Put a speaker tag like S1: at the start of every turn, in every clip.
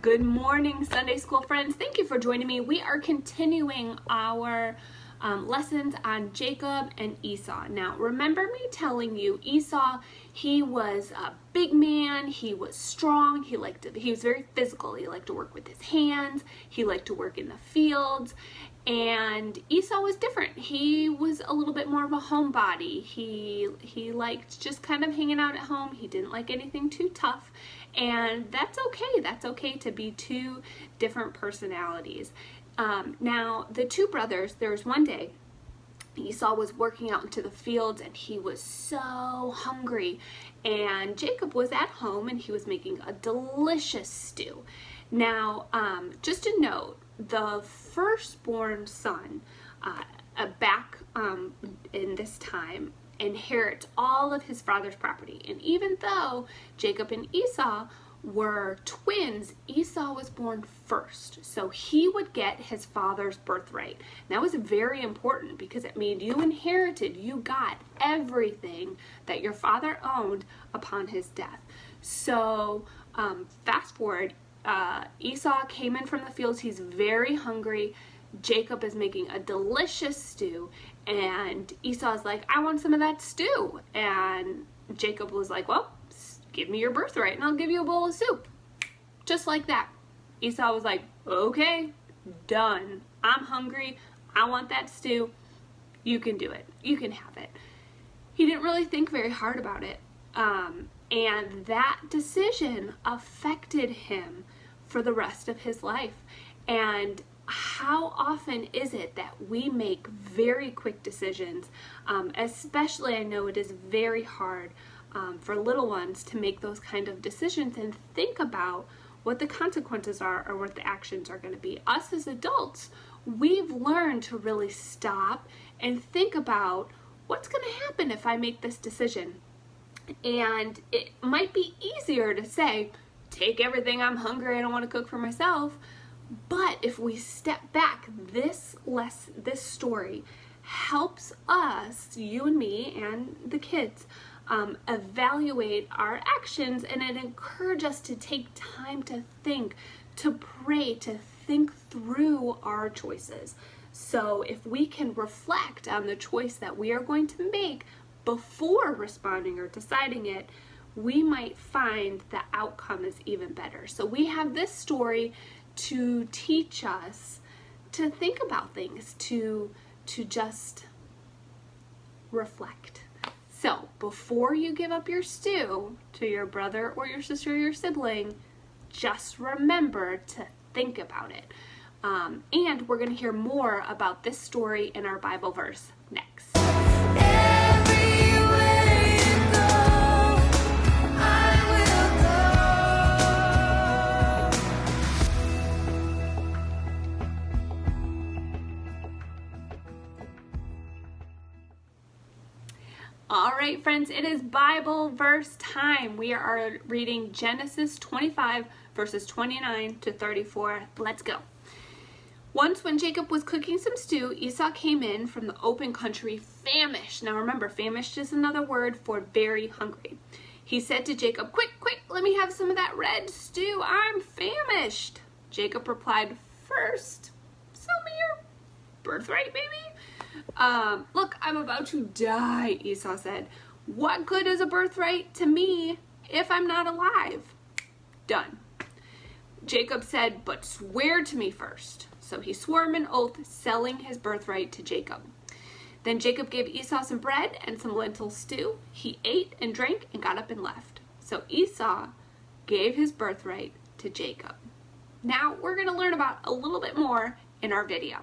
S1: Good morning, Sunday school friends. Thank you for joining me. We are continuing our lessons on Jacob and Esau. Now, remember me telling you, Esau, he was a big man, he was strong, he was very physical. He liked to work with his hands, he liked to work in the fields, and Esau was different. He was a little bit more of a homebody. He liked just kind of hanging out at home. He didn't like anything too tough, and that's okay. That's okay to be two different personalities. Now, the two brothers, there was one day, Esau was working out into the fields and he was so hungry, and Jacob was at home and he was making a delicious stew. Now, just a note, the firstborn son back in this time inherits all of his father's property. And even though Jacob and Esau were twins, Esau was born first, so he would get his father's birthright. And that was very important because it meant you got everything that your father owned upon his death. So fast forward, Esau came in from the fields. He's very hungry. Jacob is making a delicious stew, and Esau's like, I want some of that stew. And Jacob was like, well, give me your birthright and I'll give you a bowl of soup. Just like that. Esau was like, okay, done. I'm hungry. I want that stew. You can do it. You can have it. He didn't really think very hard about it. And that decision affected him for the rest of his life. And how often is it that we make very quick decisions? Especially, I know it is very hard for little ones to make those kind of decisions and think about what the consequences are or what the actions are going to be. Us as adults, we've learned to really stop and think about what's going to happen if I make this decision. And it might be easier to say, take everything, I'm hungry, I don't want to cook for myself. But if we step back, this story helps us, you and me and the kids, evaluate our actions, and it encourages us to take time to think, to pray, to think through our choices. So if we can reflect on the choice that we are going to make before responding or deciding it, we might find the outcome is even better. So we have this story to teach us to think about things, to just reflect. So before you give up your stew to your brother or your sister or your sibling, just remember to think about it. And we're going to hear more about this story in our Bible verse next. All right, friends, it is Bible verse time. We are reading Genesis 25, verses 29 to 34. Let's go. Once when Jacob was cooking some stew, Esau came in from the open country famished. Now remember, famished is another word for very hungry. He said to Jacob, quick, let me have some of that red stew. I'm famished. Jacob replied, first, sell me your birthright, baby. Look, I'm about to die, Esau said. What good is a birthright to me if I'm not alive? Done. Jacob said, but swear to me first. So he swore him an oath, selling his birthright to Jacob. Then Jacob gave Esau some bread and some lentil stew. He ate and drank and got up and left. So Esau gave his birthright to Jacob. Now we're going to learn about a little bit more in our video.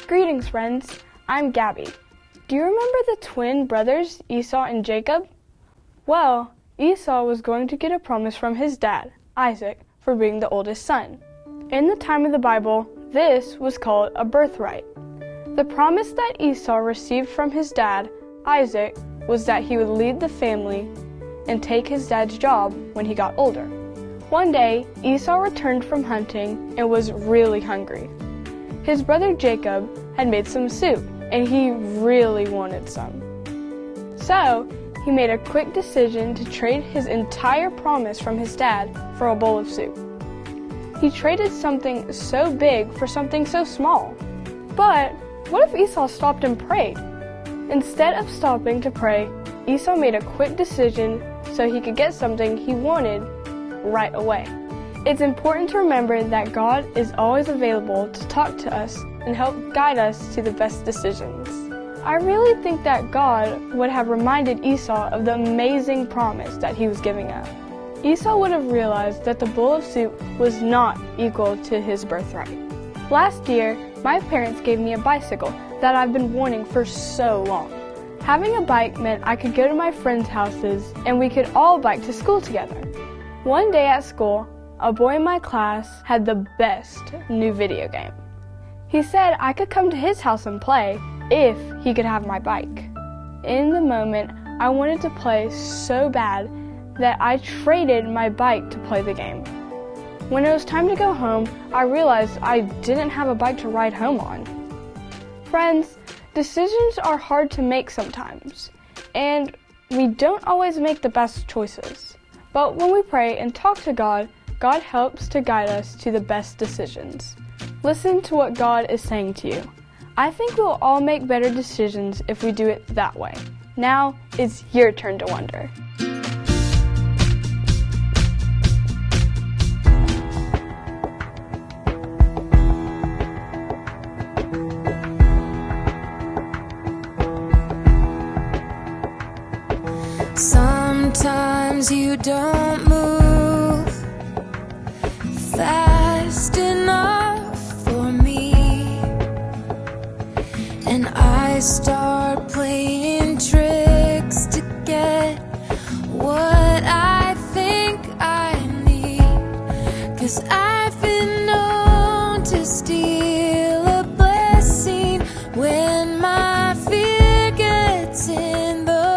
S2: Greetings, friends. I'm Gabby. Do you remember the twin brothers, Esau and Jacob? Well, Esau was going to get a promise from his dad, Isaac, for being the oldest son. In the time of the Bible, this was called a birthright. The promise that Esau received from his dad, Isaac, was that he would leave the family and take his dad's job when he got older. One day, Esau returned from hunting and was really hungry. His brother Jacob had made some soup, and he really wanted some. So, he made a quick decision to trade his entire promise from his dad for a bowl of soup. He traded something so big for something so small. But what if Esau stopped and prayed? Instead of stopping to pray, Esau made a quick decision so he could get something he wanted right away. It's important to remember that God is always available to talk to us and help guide us to the best decisions. I really think that God would have reminded Esau of the amazing promise that he was giving up. Esau would have realized that the bowl of soup was not equal to his birthright. Last year, my parents gave me a bicycle that I've been wanting for so long. Having a bike meant I could go to my friends' houses and we could all bike to school together. One day at school, a boy in my class had the best new video game. He said I could come to his house and play if he could have my bike. In the moment, I wanted to play so bad that I traded my bike to play the game. When it was time to go home, I realized I didn't have a bike to ride home on. Friends, decisions are hard to make sometimes, and we don't always make the best choices. But when we pray and talk to God, God helps to guide us to the best decisions. Listen to what God is saying to you. I think we'll all make better decisions if we do it that way. Now it's your turn to wonder.
S3: Sometimes you don't move fast enough for me, and I start playing tricks to get what I think I need, 'cause I've been known to steal a blessing when my fear gets in the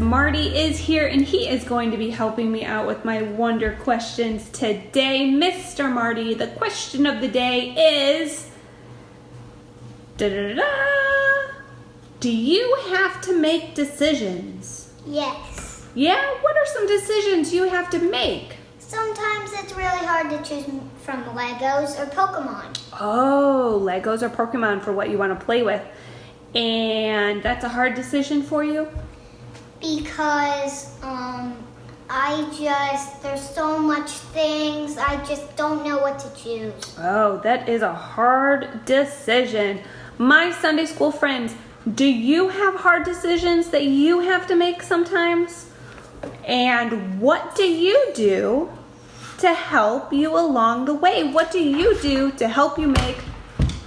S1: Marty is here and he is going to be helping me out with my wonder questions today. Mr. Marty, the question of the day is, do you have to make decisions?
S4: Yes.
S1: Yeah? What are some decisions you have to make?
S4: Sometimes it's really hard to choose from Legos or Pokemon.
S1: Oh, Legos or Pokemon for what you want to play with. And that's a hard decision for you?
S4: Because there's so much things, I just don't know what to choose.
S1: Oh, that is a hard decision. My Sunday school friends, do you have hard decisions that you have to make sometimes? And what do you do to help you along the way? What do you do to help you make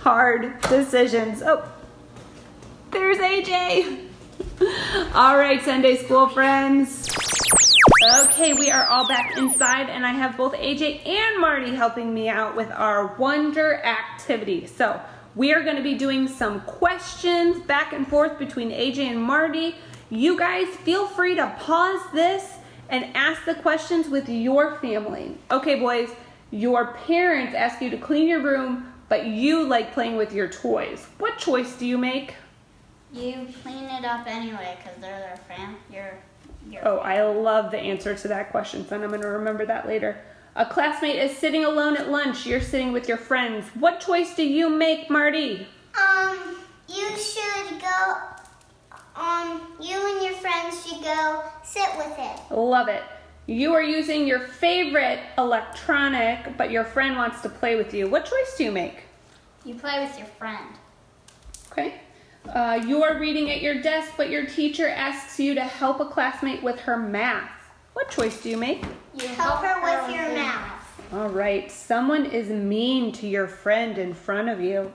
S1: hard decisions? Oh, there's AJ. All right, Sunday school friends. Okay, we are all back inside and I have both AJ and Marty helping me out with our wonder activity. So we are going to be doing some questions back and forth between AJ and Marty. You guys feel free to pause this and ask the questions with your family. Okay, boys, your parents ask you to clean your room, but you like playing with your toys. What choice do you make?
S5: You clean it up anyway because they're their friend.
S1: Oh, I love the answer to that question, son. I'm going to remember that later. A classmate is sitting alone at lunch. You're sitting with your friends. What choice do you make, Marty?
S4: You should go, you and your friends should go sit with it.
S1: Love it. You are using your favorite electronic, but your friend wants to play with you. What choice do you make?
S5: You play with your friend.
S1: Okay. You are reading at your desk, but your teacher asks you to help a classmate with her math. What choice do you make?
S4: You help her with your math.
S1: All right. Someone is mean to your friend in front of you.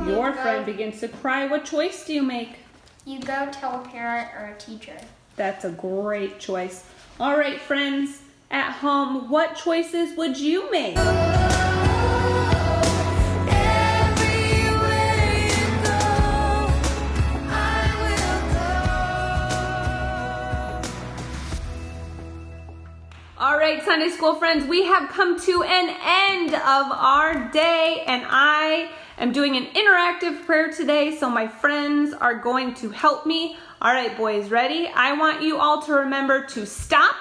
S1: Your friend begins to cry. What choice do you make?
S5: You go tell a parent or a teacher.
S1: That's a great choice. All right, friends, at home, what choices would you make? All right, Sunday school friends, we have come to an end of our day, and I am doing an interactive prayer today, so my friends are going to help me. All right, boys, ready? I want you all to remember to stop,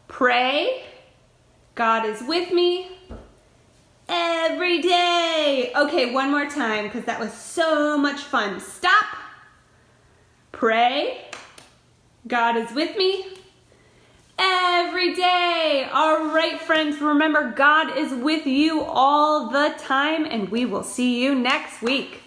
S1: pray, God is with me every day. Okay, one more time, because that was so much fun. Stop, pray, God is with me every day. All right, friends, remember God is with you all the time, and we will see you next week.